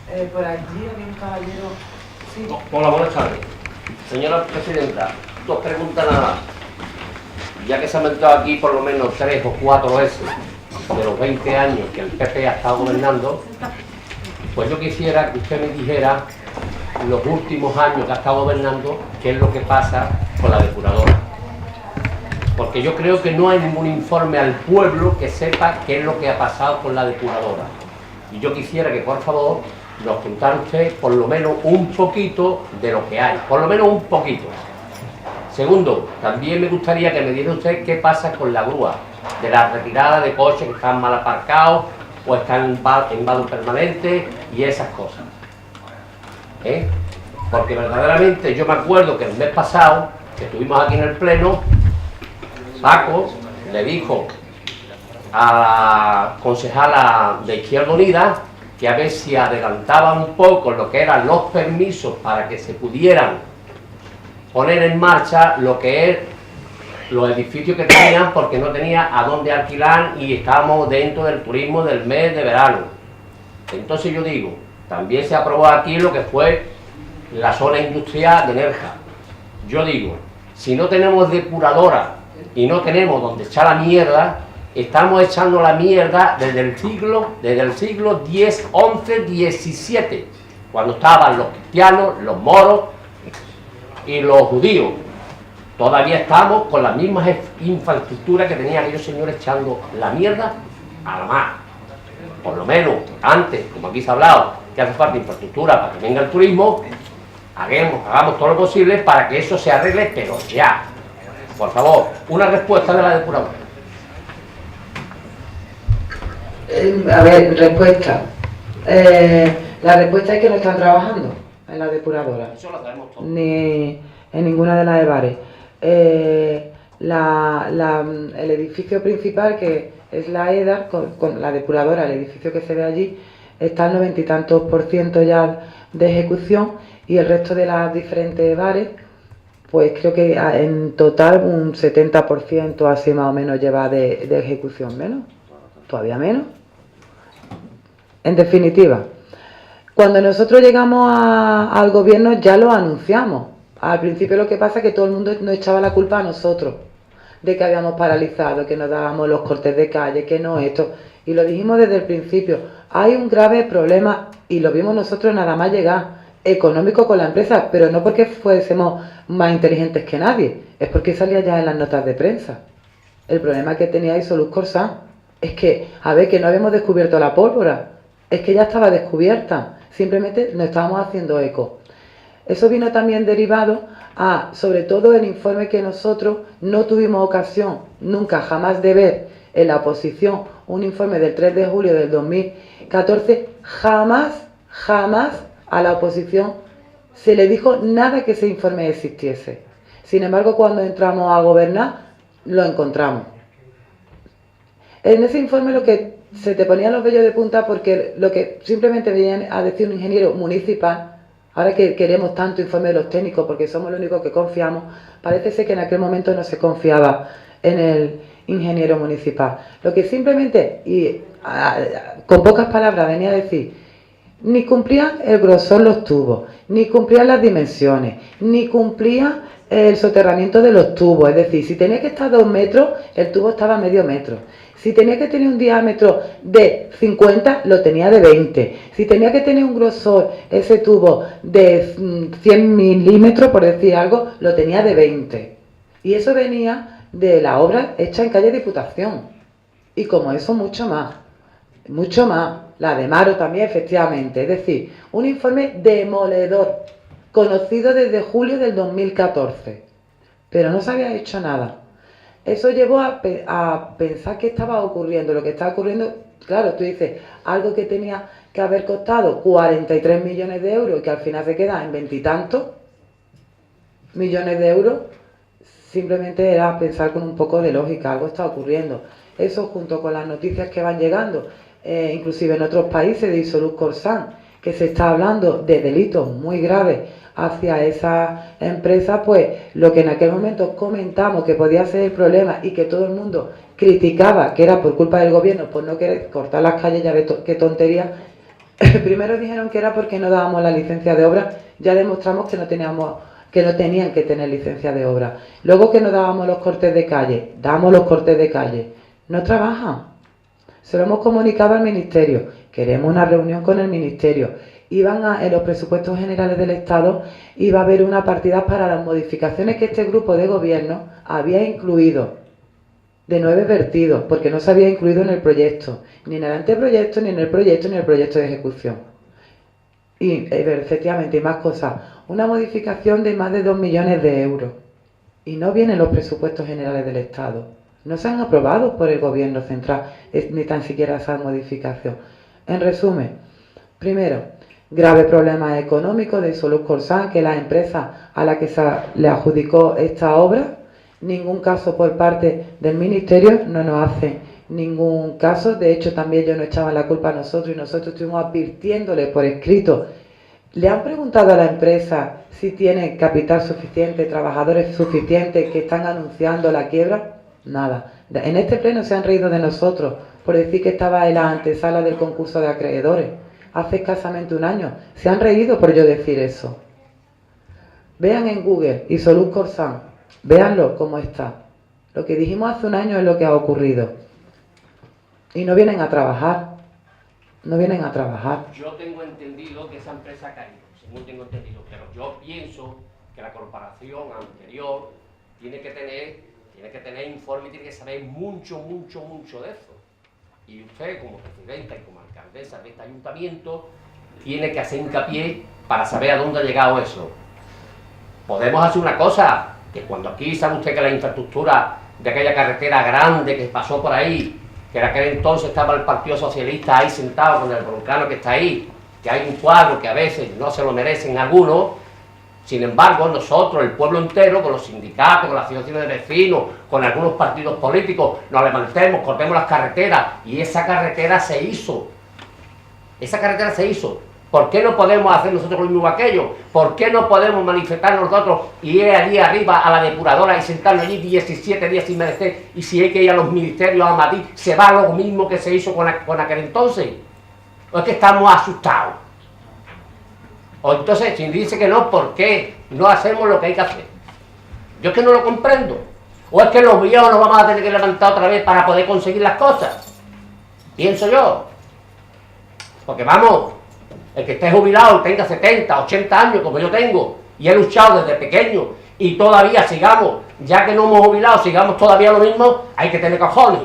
Por allí había un caballero. Sí. Hola, buenas tardes. Señora Presidenta, dos preguntas nada más. Ya que se ha aumentado aquí por lo menos 3 o 4 veces de los 20 años que el PP ha estado gobernando, pues yo quisiera que usted me dijera los últimos años que ha estado gobernando, qué es lo que pasa con la depuradora. Porque yo creo que no hay ningún informe al pueblo que sepa qué es lo que ha pasado con la depuradora. Y yo quisiera que, por favor, nos contara usted por lo menos un poquito de lo que hay, por lo menos un poquito. Segundo, también me gustaría que me diera usted qué pasa con la grúa, de la retirada de coches que están mal aparcados o están en vado permanente y esas cosas. Porque verdaderamente yo me acuerdo que el mes pasado, que estuvimos aquí en el pleno, Paco le dijo a la concejala de Izquierda Unida que a ver si adelantaba un poco lo que eran los permisos para que se pudieran poner en marcha lo que es los edificios que tenían, porque no tenía a dónde alquilar y estábamos dentro del turismo del mes de verano. Entonces yo digo, también se aprobó aquí lo que fue la zona industrial de Nerja. Yo digo, si no tenemos depuradora y no tenemos donde echar la mierda, estamos echando la mierda desde el siglo X, XI, XVII, cuando estaban los cristianos, los moros y los judíos. Todavía estamos con las mismas infraestructuras que tenían aquellos señores echando la mierda a la mar. Por lo menos antes, como aquí se ha hablado, que hace falta infraestructura para que venga el turismo, hagamos todo lo posible para que eso se arregle, pero ya. Por favor, una respuesta de la depuradora. A ver, respuesta. La respuesta es que no están trabajando en la depuradora. Eso lo sabemos todos. Ni en ninguna de las EBARES. El edificio principal, que es la EDA, con la depuradora, el edificio que se ve allí, está al 90 y tantos % ya de ejecución, y el resto de las diferentes EBARES, pues creo que en total un 70% así más o menos lleva de ejecución, menos, todavía menos. En definitiva, cuando nosotros llegamos al gobierno ya lo anunciamos. Al principio lo que pasa es que todo el mundo nos echaba la culpa a nosotros, de que habíamos paralizado, que nos dábamos los cortes de calle, que no esto. Y lo dijimos desde el principio, hay un grave problema, y lo vimos nosotros nada más llegar, económico con la empresa, pero no porque fuésemos más inteligentes que nadie, es porque salía ya en las notas de prensa. El problema que tenía Isoluz Corsán es que, a ver, que no habíamos descubierto la pólvora, es que ya estaba descubierta, simplemente nos estábamos haciendo eco. Eso vino también derivado a, sobre todo, el informe que nosotros no tuvimos ocasión nunca jamás de ver en la oposición, un informe del 3 de julio del 2014, jamás a la oposición se le dijo nada que ese informe existiese. Sin embargo, cuando entramos a gobernar, lo encontramos. En ese informe lo que se te ponían los vellos de punta, porque lo que simplemente venían a decir un ingeniero municipal, ahora que queremos tanto informe de los técnicos porque somos los únicos que confiamos, parece ser que en aquel momento no se confiaba en el ingeniero municipal. Lo que simplemente, y con pocas palabras, venía a decir, ni cumplían el grosor los tubos, ni cumplían las dimensiones, ni cumplían el soterramiento de los tubos. Es decir, si tenía que estar 2 metros, el tubo estaba a medio metro. Si tenía que tener un diámetro de 50, lo tenía de 20. Si tenía que tener un grosor, ese tubo, de 100 milímetros, por decir algo, lo tenía de 20. Y eso venía de la obra hecha en calle Diputación. Y como eso, mucho más. Mucho más. La de Maro también, efectivamente. Es decir, un informe demoledor, conocido desde julio del 2014. Pero no se había hecho nada. Eso llevó a pensar qué estaba ocurriendo. Lo que estaba ocurriendo, claro, tú dices, algo que tenía que haber costado 43 millones de euros y que al final se queda en 20 y tantos millones de euros, simplemente era pensar con un poco de lógica, algo está ocurriendo. Eso junto con las noticias que van llegando, inclusive en otros países de Isoluz Corsán, que se está hablando de delitos muy graves hacia esa empresa, pues lo que en aquel momento comentamos que podía ser el problema y que todo el mundo criticaba que era por culpa del gobierno por no querer cortar las calles, ya ves qué tontería, Primero dijeron que era porque no dábamos la licencia de obra, ya demostramos que no tenían que tener licencia de obra. Luego que no dábamos los cortes de calle, damos los cortes de calle, no trabajan. Se lo hemos comunicado al Ministerio, queremos una reunión con el Ministerio. En los presupuestos generales del Estado iba a haber una partida para las modificaciones que este grupo de gobierno había incluido, de 9 vertidos, porque no se había incluido en el proyecto, ni en el anteproyecto, ni en el proyecto, ni en el proyecto de ejecución. Y efectivamente, y más cosas, una modificación de más de 2 millones de euros. Y no vienen los presupuestos generales del Estado. No se han aprobado por el gobierno central, ni tan siquiera esa modificación. En resumen, primero, graves problemas económicos de Solus Corsan, que es la empresa a la que se le adjudicó esta obra. Ningún caso por parte del Ministerio, no nos hace ningún caso. De hecho, también ellos nos echaban la culpa a nosotros y nosotros estuvimos advirtiéndole por escrito. ¿Le han preguntado a la empresa si tiene capital suficiente, trabajadores suficientes que están anunciando la quiebra? Nada. En este pleno se han reído de nosotros por decir que estaba en la antesala del concurso de acreedores. Hace escasamente un año. Se han reído por yo decir eso. Vean en Google y Solus Corsan. Véanlo cómo está. Lo que dijimos hace un año es lo que ha ocurrido. Y no vienen a trabajar. No vienen a trabajar. Yo tengo entendido que esa empresa ha caído, según tengo entendido, pero yo pienso que la corporación anterior tiene que tener informe, tiene que saber mucho de eso. Y usted, como presidenta y como alcaldesa de este ayuntamiento, tiene que hacer hincapié para saber a dónde ha llegado eso. Podemos hacer una cosa, que cuando aquí sabe usted que la infraestructura de aquella carretera grande que pasó por ahí, que en aquel entonces estaba el Partido Socialista ahí sentado con el broncano que está ahí, que hay un cuadro que a veces no se lo merecen algunos, sin embargo nosotros, el pueblo entero, con los sindicatos, con las asociaciones de vecinos, con algunos partidos políticos, nos levantemos, cortemos las carreteras, y esa carretera se hizo. Esa carretera se hizo. ¿Por qué no podemos hacer nosotros lo mismo aquello? ¿Por qué no podemos manifestar nosotros y ir allí arriba a la depuradora y sentarnos allí 17 días sin merecer? Y si hay que ir a los ministerios a Madrid, ¿se va lo mismo que se hizo con aquel entonces? ¿O es que estamos asustados? O entonces, si dice que no, ¿por qué no hacemos lo que hay que hacer? Yo es que no lo comprendo. ¿O es que los viejos nos vamos a tener que levantar otra vez para poder conseguir las cosas? Pienso yo. Porque vamos... El que esté jubilado, tenga 70, 80 años, como yo tengo, y he luchado desde pequeño, y todavía sigamos, ya que no hemos jubilado, sigamos todavía lo mismo, hay que tener cojones.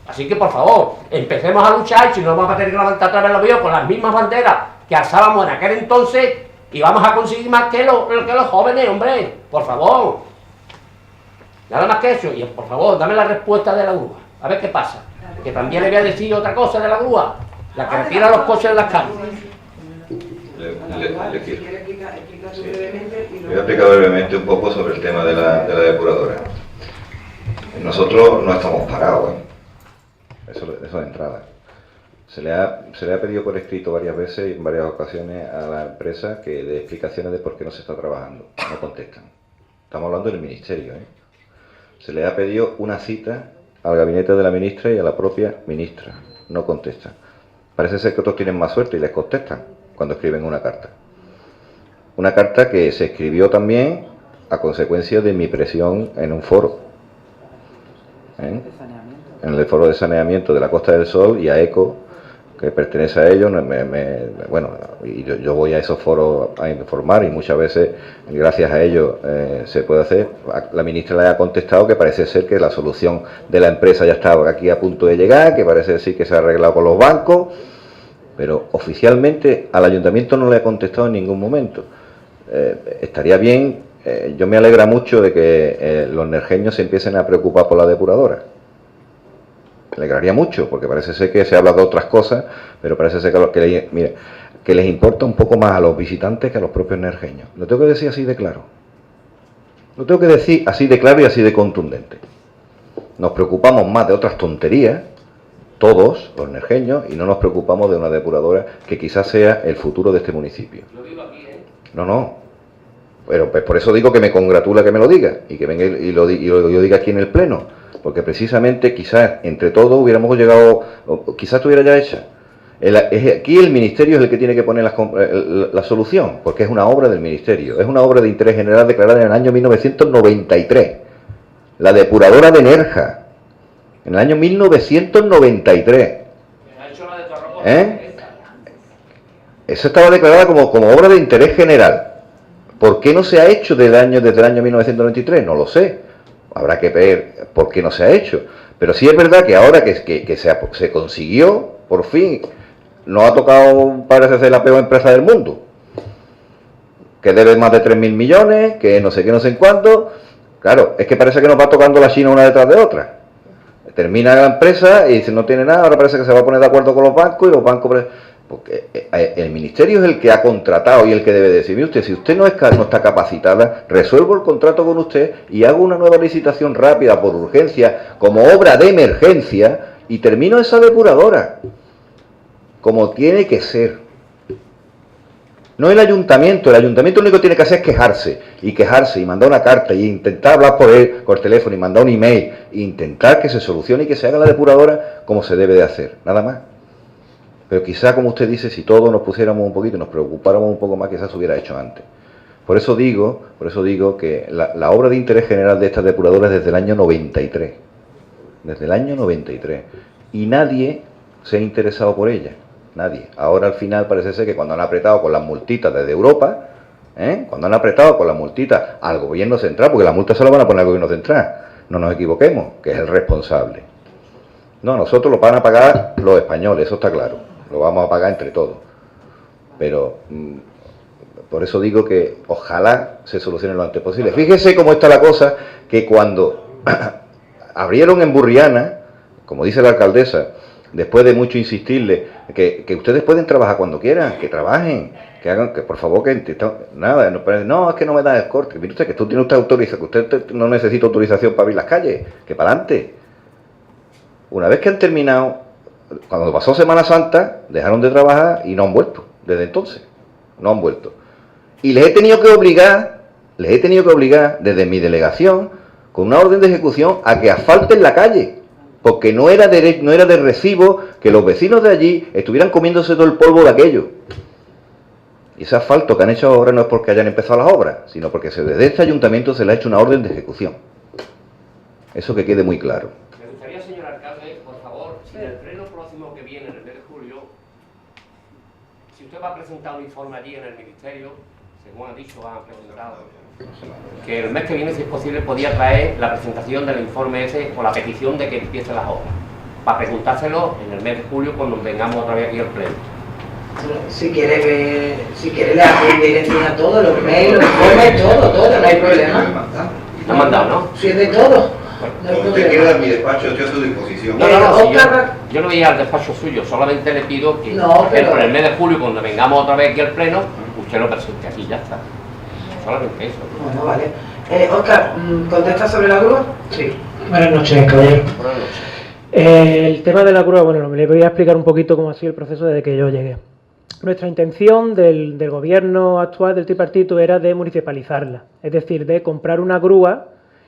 Así que, por favor, empecemos a luchar, y si no vamos a tener que levantar otra vez los viejos con las mismas banderas que alzábamos en aquel entonces, y vamos a conseguir más que los jóvenes, hombre, por favor. Nada más que eso, y por favor, dame la respuesta de la grúa, a ver qué pasa. Que también le voy a decir otra cosa de la grúa, la que retira los coches de las calles. Voy a explicar brevemente un poco sobre el tema de la depuradora. Nosotros no estamos parados, eso de entrada. Se le ha pedido por escrito varias veces y en varias ocasiones a la empresa que dé explicaciones de por qué no se está trabajando. No contestan. Estamos hablando del ministerio. Se le ha pedido una cita al gabinete de la ministra y a la propia ministra. No contestan. Parece ser que otros tienen más suerte y les contestan cuando escriben una carta. Una carta que se escribió también a consecuencia de mi presión en un foro. En el foro de saneamiento de la Costa del Sol y a ECO, que pertenece a ellos. Bueno, y yo voy a esos foros a informar y muchas veces, gracias a ellos, se puede hacer. La ministra le ha contestado que parece ser que la solución de la empresa ya está aquí a punto de llegar, que parece decir que se ha arreglado con los bancos. Pero oficialmente al ayuntamiento no le ha contestado en ningún momento. Estaría bien, yo me alegra mucho de que los nerjeños se empiecen a preocupar por la depuradora. Me alegraría mucho, porque parece ser que se habla de otras cosas, pero parece ser que les importa un poco más a los visitantes que a los propios nerjeños. Lo tengo que decir así de claro. Lo tengo que decir así de claro y así de contundente. Nos preocupamos más de otras tonterías, todos los nerjeños, y no nos preocupamos de una depuradora que quizás sea el futuro de este municipio. Yo vivo aquí, No. Pero pues por eso digo que me congratula que me lo diga, y que venga y lo diga aquí en el pleno, porque precisamente quizás entre todos hubiéramos llegado, o quizás estuviera ya hecha. Aquí el Ministerio es el que tiene que poner la solución, porque es una obra del Ministerio, es una obra de interés general declarada en el año 1993, la depuradora de Nerja, en el año 1993. Eso estaba declarada como obra de interés general. ¿Por qué no se ha hecho desde el año 1993? No lo sé. Habrá que ver por qué no se ha hecho. Pero sí es verdad que ahora que se consiguió, por fin, no ha tocado, parece ser la peor empresa del mundo, que debe más de 3.000 millones, que no sé qué, no sé en cuánto. Claro, es que parece que nos va tocando la China una detrás de otra. Termina la empresa y si no tiene nada, ahora parece que se va a poner de acuerdo con los bancos y los bancos... Porque el Ministerio es el que ha contratado y el que debe decir, mire usted, si usted no está capacitada, resuelvo el contrato con usted y hago una nueva licitación rápida por urgencia, como obra de emergencia, y termino esa depuradora, como tiene que ser. No el ayuntamiento lo único que tiene que hacer es quejarse y mandar una carta y intentar hablar por teléfono y mandar un email e intentar que se solucione y que se haga la depuradora como se debe de hacer, nada más. Pero quizá, como usted dice, si todos nos pusiéramos un poquito y nos preocupáramos un poco más, quizás se hubiera hecho antes. Por eso digo que la obra de interés general de estas depuradoras es desde el año 93. Desde el año 93. Y nadie se ha interesado por ella. Nadie. Ahora al final parece ser que cuando han apretado con las multitas desde Europa, cuando han apretado con las multitas al gobierno central, porque las multas se las van a poner al gobierno central, no nos equivoquemos, que es el responsable. No, nosotros lo van a pagar los españoles, eso está claro. Lo vamos a pagar entre todos. Pero por eso digo que ojalá se solucione lo antes posible. Fíjese cómo está la cosa, que cuando abrieron en Burriana, como dice la alcaldesa, después de mucho insistirle, que ustedes pueden trabajar cuando quieran, que trabajen, que hagan, que por favor, nada, no, es que no me da el corte. Mire usted, que usted tiene autorización, que usted no necesita autorización para abrir las calles, que para adelante. Una vez que han terminado, cuando pasó Semana Santa, dejaron de trabajar y no han vuelto, desde entonces, no han vuelto. Y les he tenido que obligar desde mi delegación, con una orden de ejecución, a que asfalten la calle, porque no era de recibo que los vecinos de allí estuvieran comiéndose todo el polvo de aquello. Y ese asfalto que han hecho ahora no es porque hayan empezado las obras, sino porque desde este ayuntamiento se le ha hecho una orden de ejecución. Eso que quede muy claro. Me gustaría, señor alcalde, por favor, si en el pleno próximo que viene, en el mes de julio, si usted va a presentar un informe allí en el ministerio, según ha dicho, han preguntado, que el mes que viene, si es posible, podía traer la presentación del informe ese o la petición de que empiece las obras, para preguntárselo en el mes de julio cuando vengamos otra vez aquí al pleno. Si quiere le atiende encima todo, los mails, los informes, todo, no hay problema. ¿Te han mandado, no? Si es de todo. Bueno, no usted quiere dar mi despacho, estoy a su disposición. No, yo no voy al despacho suyo, solamente le pido que por el mes de julio, cuando vengamos otra vez aquí al pleno, usted lo presente aquí, ya está. Solamente eso. Bueno, vale. Óscar, ¿contesta sobre la grúa? Sí. Buenas noches, caballero. Buenas noches. El tema de la grúa, bueno, le voy a explicar un poquito cómo ha sido el proceso desde que yo llegué. Nuestra intención del gobierno actual del tripartito era de municipalizarla, es decir, de comprar una grúa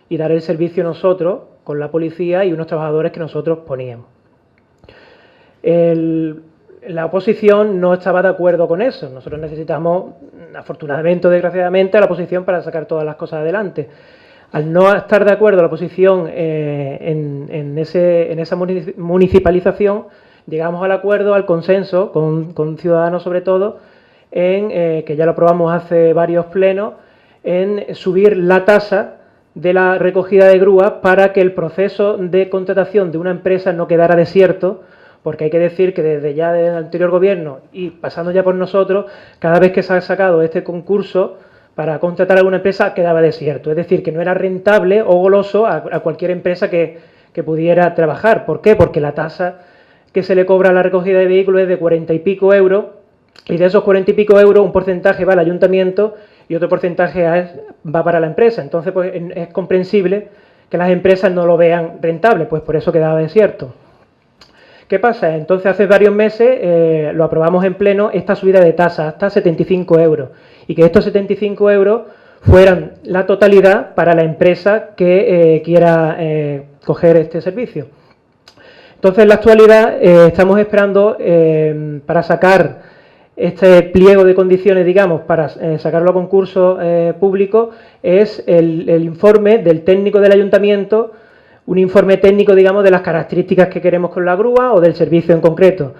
y dar el servicio nosotros con la policía y unos trabajadores que nosotros poníamos. La oposición no estaba de acuerdo con eso. Nosotros necesitamos, afortunadamente o desgraciadamente, a la oposición para sacar todas las cosas adelante. Al no estar de acuerdo la oposición en esa municipalización, llegamos al acuerdo, al consenso, con Ciudadanos sobre todo, que ya lo aprobamos hace varios plenos, en subir la tasa de la recogida de grúas para que el proceso de contratación de una empresa no quedara desierto, porque hay que decir que desde ya del anterior gobierno y pasando ya por nosotros, cada vez que se ha sacado este concurso para contratar a alguna empresa quedaba desierto, es decir, que no era rentable o goloso a cualquier empresa que pudiera trabajar. ¿Por qué? Porque la tasa que se le cobra a la recogida de vehículos es de 40 y pico euros, y de esos 40 y pico euros un porcentaje va al ayuntamiento y otro porcentaje va para la empresa. Entonces pues, es comprensible que las empresas no lo vean rentable, pues por eso quedaba desierto. ¿Qué pasa? Entonces hace varios meses lo aprobamos en pleno esta subida de tasa hasta 75 euros y que estos 75 euros fueran la totalidad para la empresa que quiera coger este servicio. Entonces, en la actualidad estamos esperando para sacar este pliego de condiciones, digamos, para sacarlo a concurso público, es el informe del técnico del ayuntamiento, un informe técnico, digamos, de las características que queremos con la grúa o del servicio en concreto.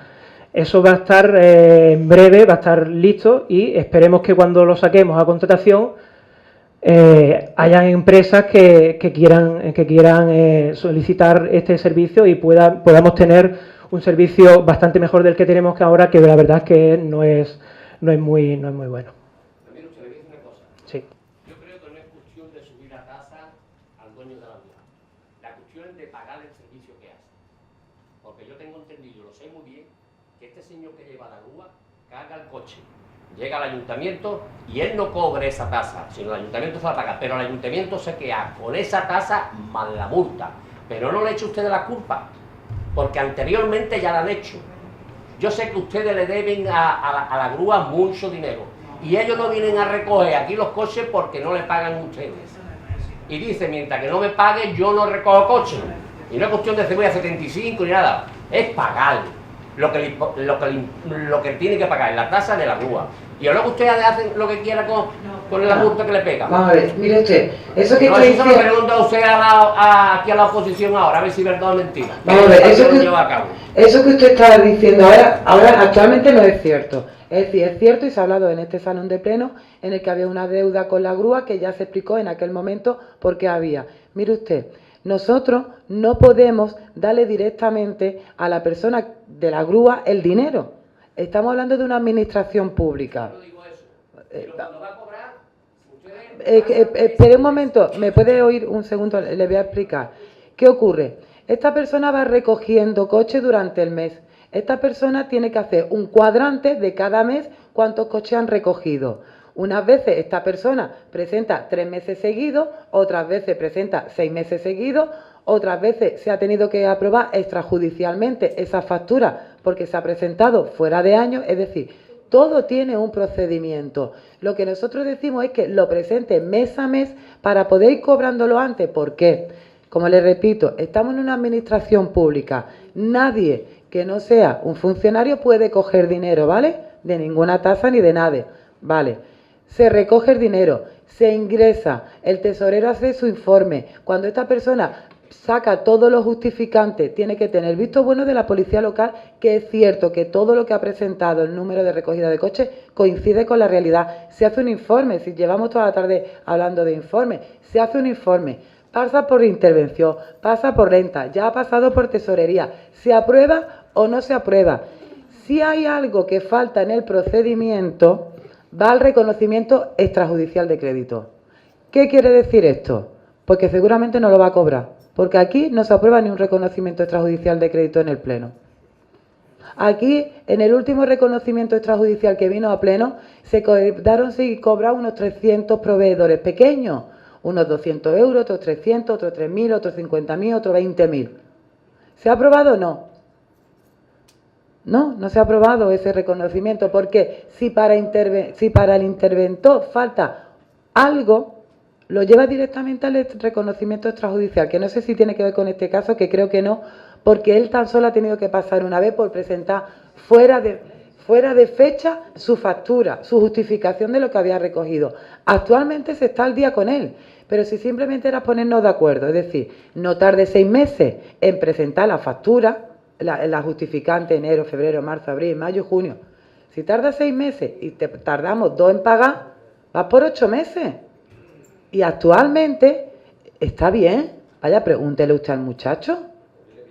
Eso va a estar en breve, va a estar listo y esperemos que cuando lo saquemos a contratación hayan empresas que quieran solicitar este servicio y podamos tener un servicio bastante mejor del que tenemos que ahora, que la verdad es que no es muy bueno. También usted le dice una cosa. Sí. Yo creo que no es cuestión de subir la tasa al dueño de la grúa. La cuestión es de pagar el servicio que hace. Porque yo tengo entendido, lo sé muy bien, que este señor que lleva la grúa carga el coche, llega al ayuntamiento y él no cobre esa tasa, sino el ayuntamiento se la paga, pero el ayuntamiento se queda con esa tasa más la multa. Pero no le eche usted la culpa, porque anteriormente ya la han hecho. Yo sé que ustedes le deben a la grúa mucho dinero y ellos no vienen a recoger aquí los coches porque no le pagan ustedes. Y dice, mientras que no me pague, yo no recojo coches. Y no es cuestión de decir voy a 75 ni nada, es pagar lo que tiene que pagar, la tasa de la grúa. Y luego ustedes hacen lo que quieran con la multa que le pega. Vamos a ver, mire usted, eso que No, está eso se lo diciendo... pregunta usted aquí a la oposición ahora, a ver si es verdad o mentira. Vamos a ver, Eso lo lleva a cabo. eso que usted está diciendo ahora actualmente no es cierto. Es decir, es cierto y se ha hablado en este salón de pleno en el que había una deuda con la grúa que ya se explicó en aquel momento por qué había. Mire usted, nosotros no podemos darle directamente a la persona de la grúa el dinero. Estamos hablando de una administración pública. No digo eso. Pero cuando va a cobrar, ustedes... Espere un momento, ¿me puede oír un segundo? Le voy a explicar. ¿Qué ocurre? Esta persona va recogiendo coches durante el mes. Esta persona tiene que hacer un cuadrante de cada mes cuántos coches han recogido. Unas veces esta persona presenta 3 meses seguidos, otras veces presenta 6 meses seguidos, otras veces se ha tenido que aprobar extrajudicialmente esa factura porque se ha presentado fuera de año, es decir, todo tiene un procedimiento. Lo que nosotros decimos es que lo presente mes a mes para poder ir cobrándolo antes. ¿Por qué? Como les repito, estamos en una administración pública. Nadie que no sea un funcionario puede coger dinero, ¿vale? De ninguna tasa ni de nada, ¿vale? Se recoge el dinero, se ingresa, el tesorero hace su informe. Cuando esta persona saca todos los justificantes, tiene que tener visto bueno de la policía local, que es cierto que todo lo que ha presentado el número de recogida de coches coincide con la realidad. Se hace un informe, si llevamos toda la tarde hablando de informe, se hace un informe, pasa por intervención, pasa por renta, ya ha pasado por tesorería, se aprueba o no se aprueba. Si hay algo que falta en el procedimiento, va al reconocimiento extrajudicial de crédito. ¿Qué quiere decir esto? Pues que seguramente no lo va a cobrar, porque aquí no se aprueba ni un reconocimiento extrajudicial de crédito en el Pleno. Aquí, en el último reconocimiento extrajudicial que vino a Pleno, se quedaron sin cobrar unos 300 proveedores pequeños, unos 200 euros, otros 300, otros 3.000, otros 50.000, otros 20.000. ¿Se ha aprobado o no? No se ha aprobado ese reconocimiento, porque si para el interventor falta algo, lo lleva directamente al reconocimiento extrajudicial, que no sé si tiene que ver con este caso, que creo que no, porque él tan solo ha tenido que pasar una vez por presentar fuera de fecha su factura, su justificación de lo que había recogido. Actualmente se está al día con él, pero si simplemente era ponernos de acuerdo, es decir, no tarde 6 meses en presentar la factura, la justificante enero, febrero, marzo, abril, mayo, junio. Si tarda 6 meses y tardamos 2 en pagar, vas por 8 meses. Y actualmente está bien. Vaya, pregúntele usted al muchacho.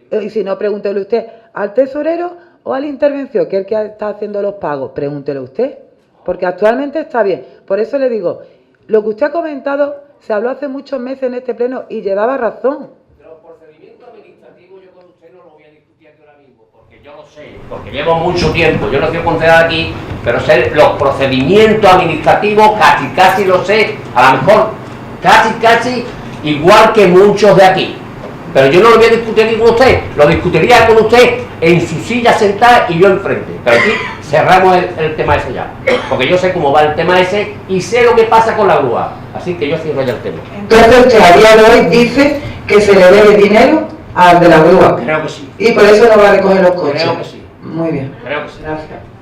Y si no, pregúntele usted al tesorero o a la intervención, que es el que está haciendo los pagos. Pregúntele usted. Porque actualmente está bien. Por eso le digo, lo que usted ha comentado se habló hace muchos meses en este pleno y llevaba razón. Yo lo sé, porque llevo mucho tiempo, yo no quiero conceder aquí, pero sé los procedimientos administrativos, casi lo sé, a lo mejor casi igual que muchos de aquí. Pero yo no lo voy a discutir aquí con usted, lo discutiría con usted en su silla sentada y yo enfrente. Pero aquí cerramos el tema ese ya, porque yo sé cómo va el tema ese y sé lo que pasa con la grúa, así que yo cierro ya el tema. Entonces usted a día de hoy dice que se le debe dinero Al de la grúa. Creo que sí. Y por eso no va a recoger los coches. Creo que sí. Muy bien. Creo que sí. Gracias.